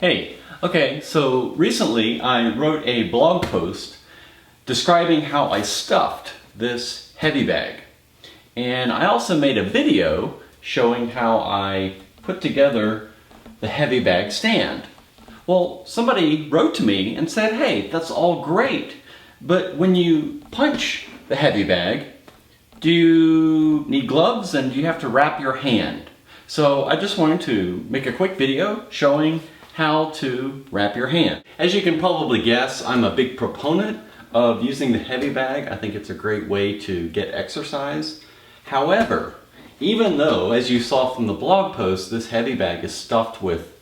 Hey, okay, so recently I wrote a blog post describing how I stuffed this heavy bag. And I also made a video showing how I put together the heavy bag stand. Well, somebody wrote to me and said, hey, that's all great, but when you punch the heavy bag, do you need gloves and do you have to wrap your hand? So I just wanted to make a quick video showing how to wrap your hand. As you can probably guess, I'm a big proponent of using the heavy bag. I think it's a great way to get exercise. However, even though, as you saw from the blog post, this heavy bag is stuffed with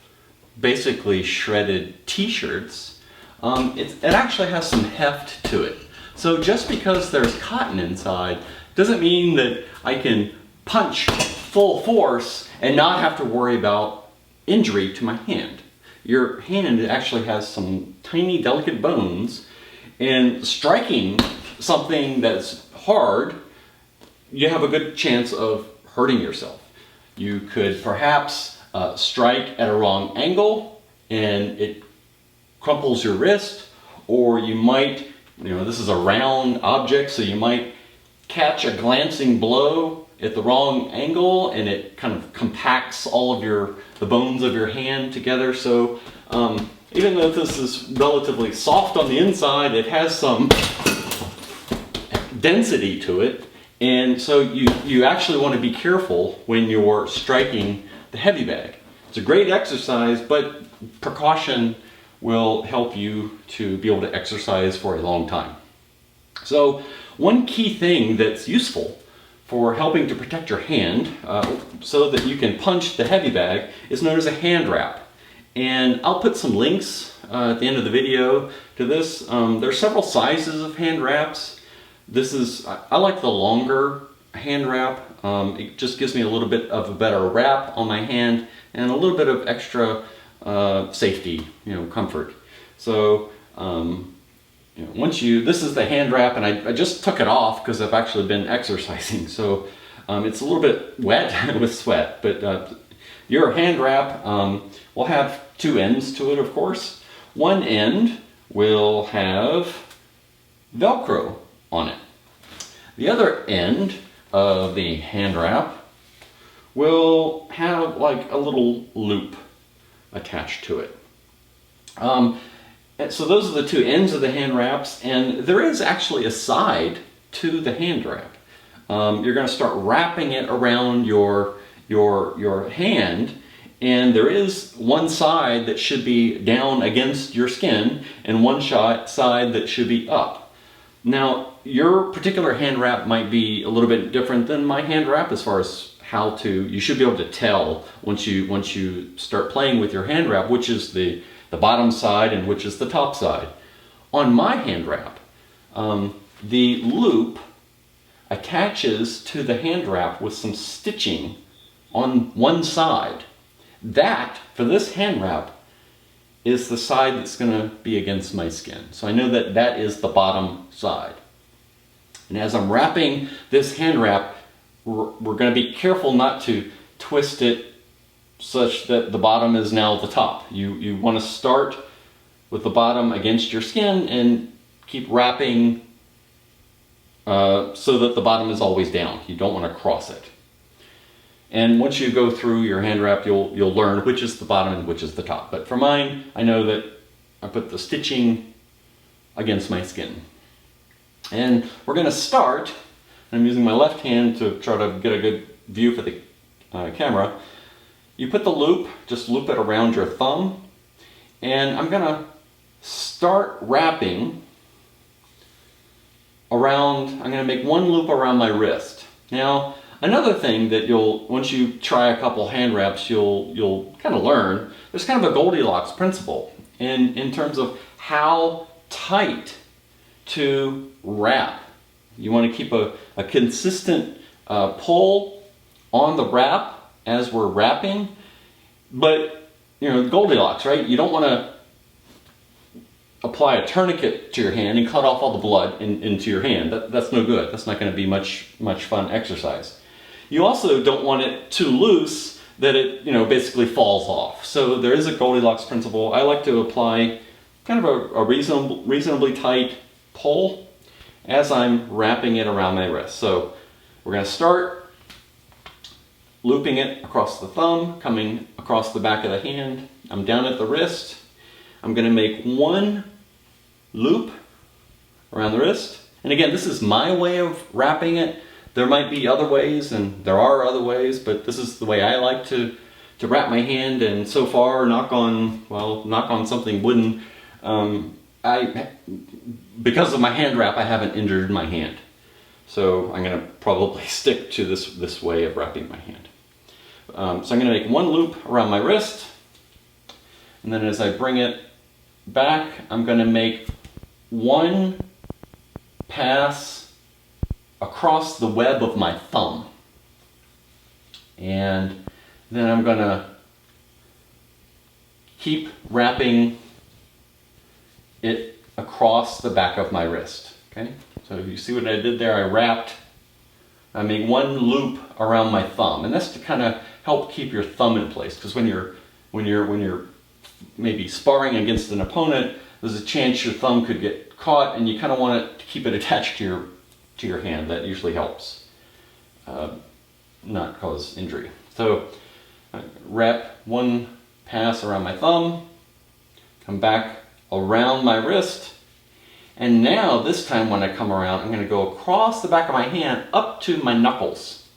basically shredded t-shirts, it actually has some heft to it. So just because there's cotton inside doesn't mean that I can punch full force and not have to worry about injury to my hand. Your hand actually has some tiny delicate bones, and striking something that's hard, you have a good chance of hurting yourself. You could perhaps strike at a wrong angle and it crumples your wrist, or you might, this is a round object, so you might catch a glancing blow at the wrong angle and it kind of compacts all of the bones of your hand together. So even though this is relatively soft on the inside, it has some density to it. And so you actually want to be careful when you're striking the heavy bag. It's a great exercise, but precaution will help you to be able to exercise for a long time. So one key thing that's useful for helping to protect your hand so that you can punch the heavy bag is known as a hand wrap. And I'll put some links at the end of the video to this. There are several sizes of hand wraps. I like the longer hand wrap. It just gives me a little bit of a better wrap on my hand and a little bit of extra safety, comfort. So this is the hand wrap, and I just took it off because I've actually been exercising. So it's a little bit wet with sweat, but your hand wrap will have two ends to it, of course. One end will have Velcro on it. The other end of the hand wrap will have like a little loop attached to it. So those are the two ends of the hand wraps, and there is actually a side to the hand wrap. You're going to start wrapping it around your hand, and there is one side that should be down against your skin and one side that should be up. Now, your particular hand wrap might be a little bit different than my hand wrap as far as you should be able to tell once you start playing with your hand wrap which is the bottom side and which is the top side. On my hand wrap, the loop attaches to the hand wrap with some stitching on one side. That, for this hand wrap, is the side that's going to be against my skin. So I know that that is the bottom side. And as I'm wrapping this hand wrap, we're going to be careful not to twist it such that the bottom is now the top. You want to start with the bottom against your skin and keep wrapping so that the bottom is always down. You don't want to cross it. And once you go through your hand wrap, you'll learn which is the bottom and which is the top. But for mine, I know that I put the stitching against my skin. And we're going to start. I'm using my left hand to try to get a good view for the camera. You put the loop, just loop it around your thumb, and I'm going to start wrapping around, I'm going to make one loop around my wrist. Now, another thing that once you try a couple hand wraps, you'll kind of learn, there's kind of a Goldilocks principle in terms of how tight to wrap. You want to keep a consistent pull on the wrap as we're wrapping, but Goldilocks, right? You don't want to apply a tourniquet to your hand and cut off all the blood into your hand. That's no good. That's not going to be much fun exercise. You also don't want it too loose that it, basically falls off. So there is a Goldilocks principle. I like to apply kind of a reasonably tight pull as I'm wrapping it around my wrist. So we're going to start looping it across the thumb, coming across the back of the hand. I'm down at the wrist. I'm going to make one loop around the wrist. And again, this is my way of wrapping it. There might be other ways, and there are other ways, but this is the way I like to wrap my hand. And so far, knock on something wooden, because of my hand wrap, I haven't injured my hand. So I'm going to probably stick to this way of wrapping my hand. So I'm going to make one loop around my wrist, and then as I bring it back, I'm going to make one pass across the web of my thumb. And then I'm going to keep wrapping it across the back of my wrist. Okay? So you see what I did there? I made one loop around my thumb, and that's to kind of help keep your thumb in place, because when you're maybe sparring against an opponent, there's a chance your thumb could get caught, and you kind of want it to keep it attached to your hand. That usually helps not cause injury. So I wrap one pass around my thumb, come back around my wrist, and now this time when I come around, I'm going to go across the back of my hand up to my knuckles.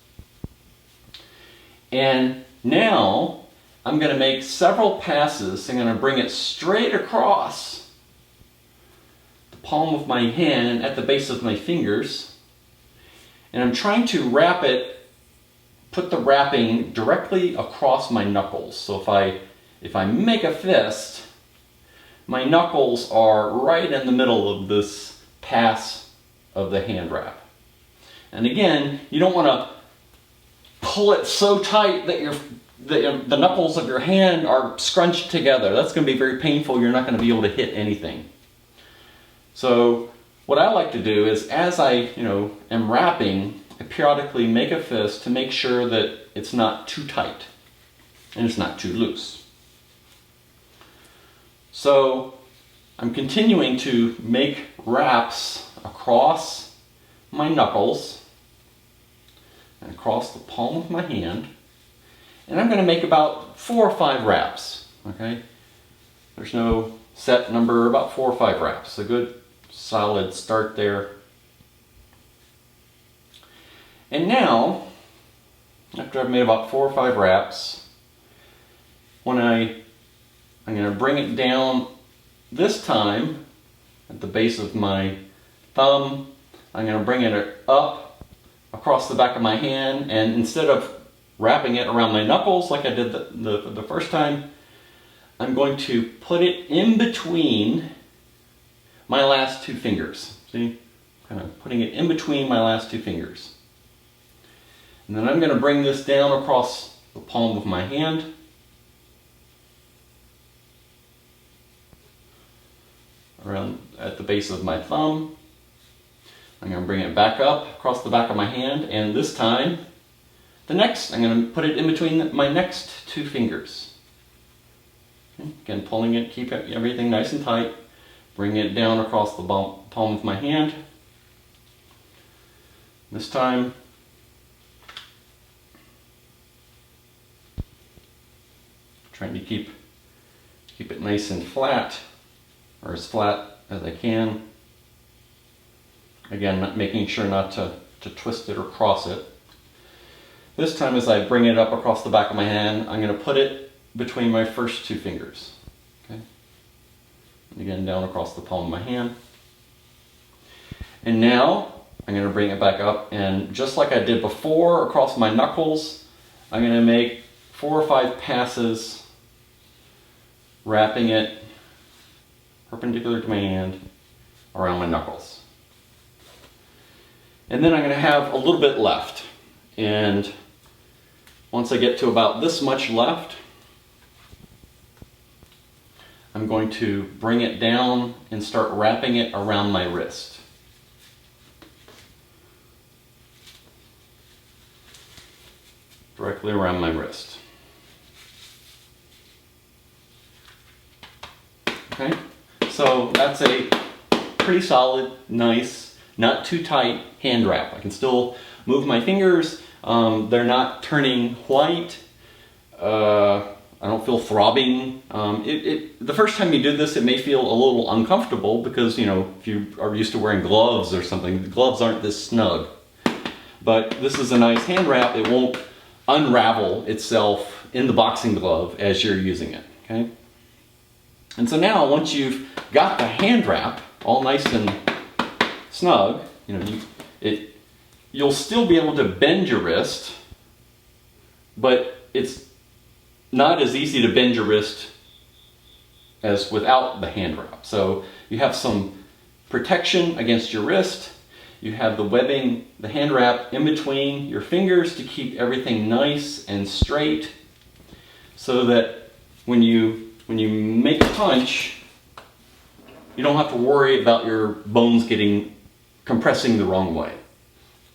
And now I'm going to make several passes. I'm going to bring it straight across the palm of my hand at the base of my fingers. And I'm trying to wrap it, put the wrapping directly across my knuckles. So if I make a fist, my knuckles are right in the middle of this pass of the hand wrap. And again, you don't want to pull it so tight that the knuckles of your hand are scrunched together. That's going to be very painful. You're not going to be able to hit anything. So what I like to do is, as I am wrapping, I periodically make a fist to make sure that it's not too tight and it's not too loose. So I'm continuing to make wraps across my knuckles and across the palm of my hand, and I'm going to make about 4 or 5 wraps. Okay, there's no set number, about 4 or 5 wraps. A good solid start there. And now, after I've made about 4 or 5 wraps, I'm going to bring it down this time at the base of my thumb. I'm going to bring it up across the back of my hand, and instead of wrapping it around my knuckles like I did the first time, I'm going to put it in between my last 2 fingers. See? Kind of putting it in between my last 2 fingers. And then I'm going to bring this down across the palm of my hand. Around at the base of my thumb. I'm going to bring it back up across the back of my hand, and this time, I'm going to put it in between my next 2 fingers. Okay. Again, pulling it, keep everything nice and tight. Bring it down across the palm of my hand. This time, trying to keep it nice and flat, or as flat as I can. Again, making sure not to twist it or cross it. This time, as I bring it up across the back of my hand, I'm going to put it between my first 2 fingers. Okay? And again, down across the palm of my hand. And now, I'm going to bring it back up, and just like I did before across my knuckles, I'm going to make 4 or 5 passes, wrapping it perpendicular to my hand around my knuckles. And then I'm going to have a little bit left. And once I get to about this much left, I'm going to bring it down and start wrapping it around my wrist. Directly around my wrist. Okay, so that's a pretty solid, nice, not too tight hand wrap. I can still move my fingers. They're not turning white. I don't feel throbbing. The first time you do this, it may feel a little uncomfortable because, you know, if you are used to wearing gloves or something, the gloves aren't this snug. But this is a nice hand wrap. It won't unravel itself in the boxing glove as you're using it, okay? And so now, once you've got the hand wrap all nice and snug, you know, you'll still be able to bend your wrist, but it's not as easy to bend your wrist as without the hand wrap. So you have some protection against your wrist. You have the webbing, the hand wrap in between your fingers to keep everything nice and straight, so that when you make a punch, you don't have to worry about your bones compressing the wrong way.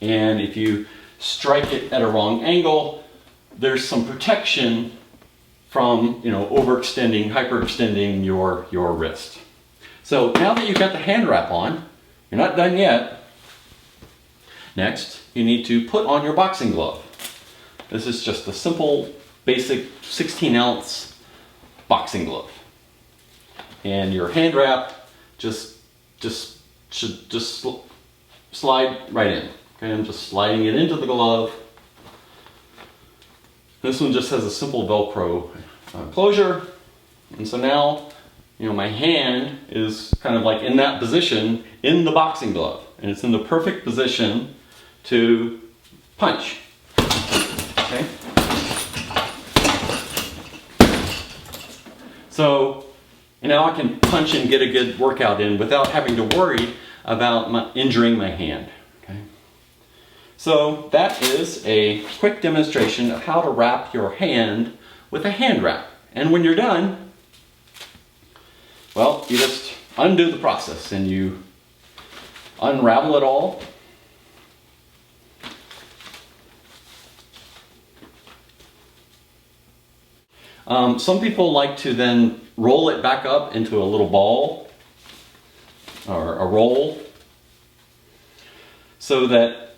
And if you strike it at a wrong angle, there's some protection from, you know, overextending, hyperextending your wrist. So now that you've got the hand wrap on, you're not done yet. Next, you need to put on your boxing glove. This is just a simple, basic 16-ounce boxing glove. And your hand wrap should just slide right in. Okay, I'm just sliding it into the glove. This one just has a simple Velcro closure. And so now, you know, my hand is kind of like in that position in the boxing glove. And it's in the perfect position to punch. Okay? So now I can punch and get a good workout in without having to worry about injuring my hand. Okay? So that is a quick demonstration of how to wrap your hand with a hand wrap. And when you're done, well, you just undo the process and you unravel it all. Some people like to then roll it back up into a little ball or a roll, so that,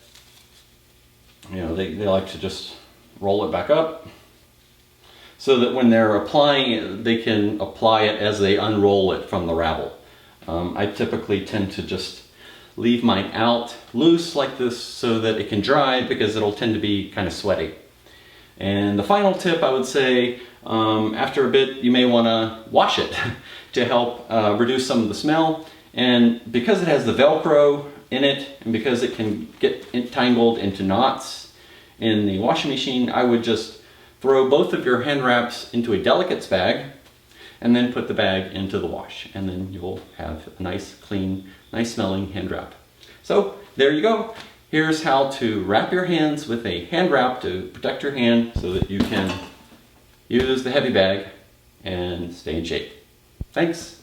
you know, they like to just roll it back up so that when they're applying it, they can apply it as they unroll it from the ravel. I typically tend to just leave mine out loose like this so that it can dry, because it'll tend to be kind of sweaty. And the final tip, I would say, after a bit, you may want to wash it to help reduce some of the smell. And because it has the Velcro in it, and because it can get entangled into knots in the washing machine, I would just throw both of your hand wraps into a delicates bag and then put the bag into the wash. And then you'll have a nice, clean, nice smelling hand wrap. So there you go. Here's how to wrap your hands with a hand wrap to protect your hand so that you can use the heavy bag and stay in shape. Thanks.